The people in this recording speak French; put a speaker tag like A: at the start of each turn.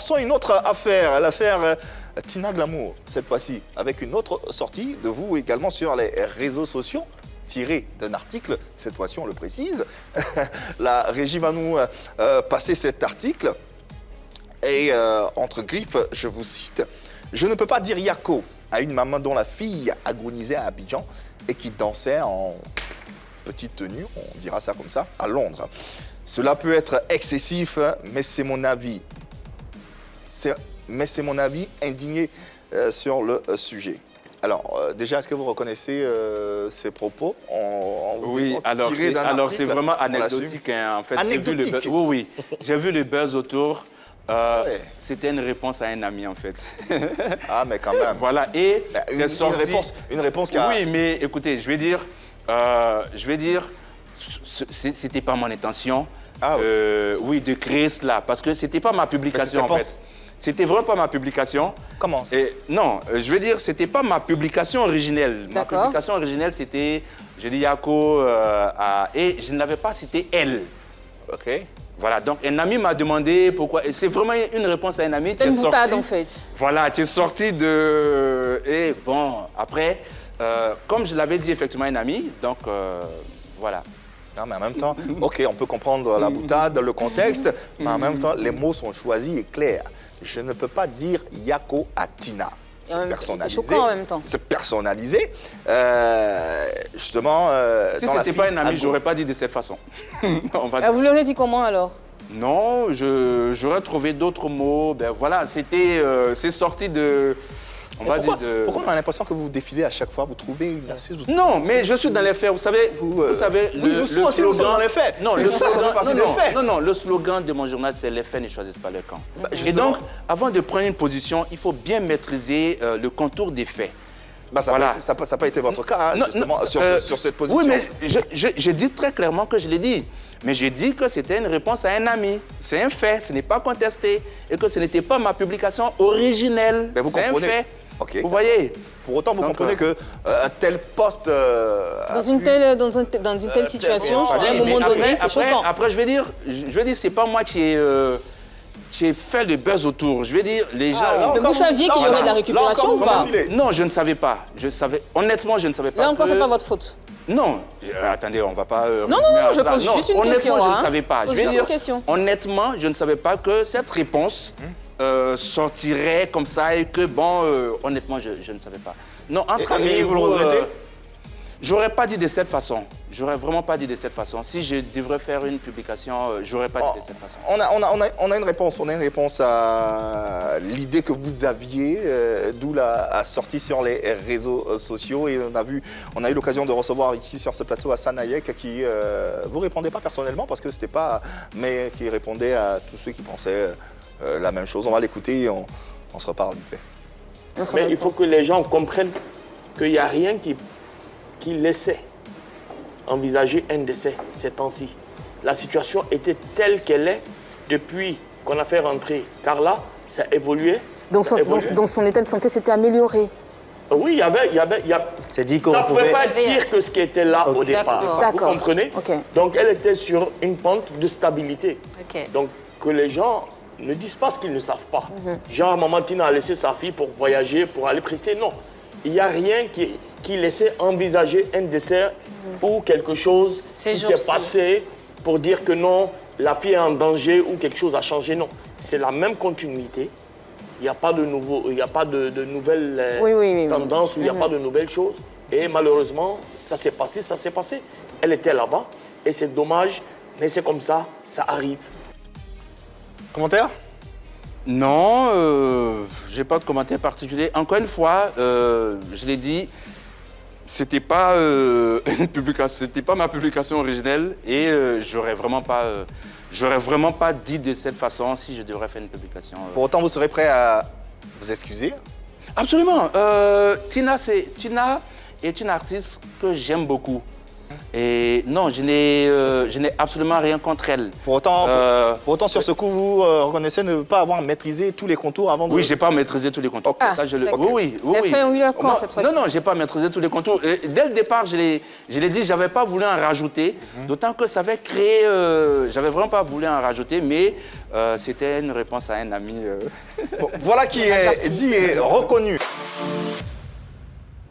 A: amorçons une autre affaire, l'affaire Tina Glamour, cette fois-ci, avec une autre sortie de vous également sur les réseaux sociaux, tirée d'un article, cette fois-ci on le précise. La régie va nous passer cet article et entre griffes, je vous cite, « Je ne peux pas dire Yako à une maman dont la fille agonisait à Abidjan et qui dansait en petite tenue, on dira ça comme ça, à Londres. Cela peut être excessif, mais c'est mon avis. Mais c'est mon avis indigné sur le sujet. » Alors, déjà, est-ce que vous reconnaissez ces propos?
B: Oui, alors c'est vraiment anecdotique. Hein, en fait.
A: Anecdotique?
B: Oui, j'ai vu le buzz autour. Ouais. C'était une réponse à un ami, en fait.
A: Ah, mais quand même.
B: Voilà, et c'est sorti...
A: Une réponse qui a...
B: Oui, mais écoutez, je vais dire, c'était pas mon intention,
A: ah,
B: oui, de créer cela, parce que c'était pas ma publication, en fait. C'était vraiment pas ma publication.
A: Comment ça?
B: Non, je veux dire, c'était pas ma publication originelle. Ma publication originelle, c'était, je dis Yako, et je n'avais pas cité elle.
A: OK.
B: Voilà, donc un ami m'a demandé pourquoi. C'est vraiment une réponse à un ami.
C: C'est une boutade, en fait.
B: Voilà, tu es sorti de... Et bon, après, comme je l'avais dit effectivement à un ami, donc voilà.
A: Non, mais en même temps, OK, on peut comprendre la boutade, le contexte, mais en même temps, les mots sont choisis et clairs. Je ne peux pas dire Yako à Tina. C'est personnalisé.
C: C'est choquant en même temps.
A: C'est personnalisé. Justement,
B: si ce n'était pas un ami, je n'aurais pas dit de cette façon.
C: Vous l'auriez dit comment alors?
B: Non, j'aurais trouvé d'autres mots. Ben voilà, c'est sorti de...
A: Pourquoi on a l'impression que vous défilez à chaque fois, vous trouvez une astuce?
B: Non, mais je suis dans les faits. Vous savez,
A: oui, nous sommes aussi dans les faits.
B: Non,
A: ça fait partie des faits.
B: Non, le slogan de mon journal, c'est « Les faits ne choisissent pas le camp ». Et donc, avant de prendre une position, il faut bien maîtriser le contour des faits.
A: Ça n'a pas été votre cas, hein, justement, sur cette position.
B: Oui, mais je dis très clairement que je l'ai dit. Mais je dis que c'était une réponse à un ami. C'est un fait, ce n'est pas contesté. Et que ce n'était pas ma publication originelle. C'est un fait.
A: Okay.
B: Vous voyez?
A: Pour autant, vous comprenez qu'un tel poste...
C: dans une telle situation, à un moment donné, c'est choquant.
B: Après, je vais dire, c'est pas moi qui ai fait le buzz autour. Je vais dire, les gens...
C: Mais vous saviez qu'il y aurait de la récupération ou pas?
B: Non, je ne savais pas. Honnêtement, je ne savais pas.
C: Là encore, c'est pas votre faute.
B: Non, attendez, on va pas...
C: Non, je pose juste une question.
B: Honnêtement, je ne savais pas.
C: Je vais dire,
B: honnêtement, je ne savais pas que cette réponse sortirait comme ça et que, bon, honnêtement, je ne savais pas. Non, entre amis,
A: vous le regrettez?
B: J'aurais pas dit de cette façon. J'aurais vraiment pas dit de cette façon. Si je devrais faire une publication, j'aurais pas dit de cette façon.
A: On a une réponse. On a une réponse à l'idée que vous aviez, d'où la sortie sur les réseaux sociaux. Et on a eu l'occasion de recevoir ici sur ce plateau Hassan Hayek qui vous répondait pas personnellement parce que c'était pas, mais qui répondait à tous ceux qui pensaient la même chose. On va l'écouter et on se reparle vite fait.
D: Mais il faut que les gens comprennent qu'il n'y a rien qui laissait envisager un décès ces temps-ci. La situation était telle qu'elle est depuis qu'on a fait rentrer Carla, ça a évolué.
C: Donc son état de santé s'était amélioré?
D: Oui, il y avait
E: c'est dit qu'on
D: ça ne pouvait pas être pire que ce qui était là au départ. Vous comprenez? Donc elle était sur une pente de stabilité. Donc que les gens ne disent pas ce qu'ils ne savent pas. Genre, maman Tina a laissé sa fille pour voyager, pour aller prester. Non. Il n'y a rien qui laissait envisager un décès ou quelque chose qui s'est passé pour dire que non, la fille est en danger ou quelque chose a changé. Non. C'est la même continuité. Il n'y a pas de nouvelles tendances ou il n'y a pas de nouvelles choses. Et malheureusement, ça s'est passé. Elle était là-bas et c'est dommage, mais c'est comme ça, ça arrive.
A: Commentaire?
B: Non, j'ai pas de commentaire particulier. Encore une fois, je l'ai dit, c'était pas une publication, c'était pas ma publication originelle et j'aurais vraiment pas dit de cette façon si je devrais faire une publication.
A: Pour autant, vous serez prêt à vous excuser?
B: Absolument. Tina est une artiste que j'aime beaucoup. Et non, je n'ai absolument rien contre elle.
A: Pour autant, sur ce coup, vous reconnaissez ne pas avoir maîtrisé tous les contours avant de...
B: Oui, je n'ai pas maîtrisé tous les contours.
C: Ah,
B: ça,
C: oui. Les faits ont eu leur camp cette fois-ci.
B: Non, je n'ai pas maîtrisé tous les contours. Et dès le départ, je l'ai dit, je n'avais pas voulu en rajouter, d'autant que ça avait créé... j'avais vraiment pas voulu en rajouter, mais c'était une réponse à un ami.
A: Bon, voilà qui est dit et reconnu.